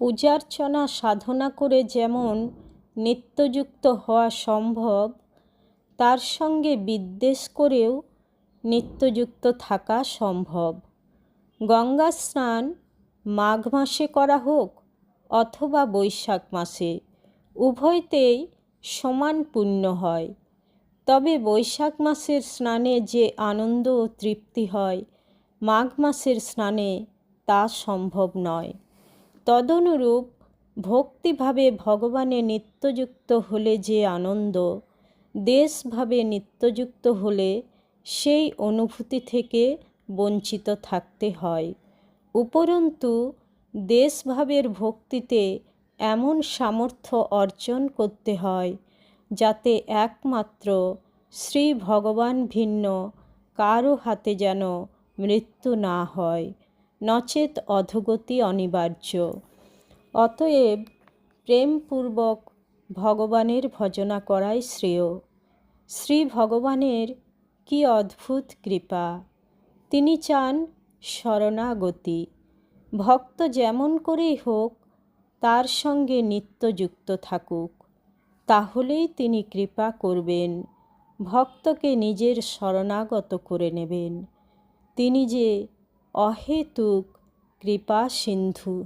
পূজার্চনা সাধনা করে যেমন নিত্যযুক্ত হওয়া সম্ভব, তার সঙ্গে বিদ্বেষ করেও নিত্যযুক্ত থাকা সম্ভব। গঙ্গা স্নান মাঘ মাসে করা হোক অথবা বৈশাখ মাসে, উভয়তেই সমান পুণ্য হয়। তবে বৈশাখ মাসের স্নানে যে আনন্দ ও তৃপ্তি হয়, মাঘ মাসের স্নানে তা সম্ভব নয়। তদনুরূপ ভক্তিভাবে ভগবানে নিত্যযুক্ত হলে যে আনন্দ, দেশভাবে নিত্যযুক্ত হলে সেই অনুভূতি থেকে বঞ্চিত থাকতে হয়। উপরন্তু দেশভাবের ভক্তিতে এমন সামর্থ্য অর্জন করতে হয় যাতে একমাত্র শ্রী ভগবান ভিন্ন কারো হাতে যেন মৃত্যু না হয়, নচেত অধোগতি অনিবার্য। অতএব প্রেমপূর্বক ভগবানের ভজনা করাই শ্রেয়। শ্রী ভগবানের কি অদ্ভুত কৃপা! তিনি চান শরণাগতি। ভক্ত যেমন করেই হোক তার সঙ্গে নিত্যযুক্ত থাকুক, তাহলেই তিনি কৃপা করবেন, ভক্তকে নিজের শরণাগত করে নেবেন। তিনি যে অহেতুক কৃপা সিন্ধু।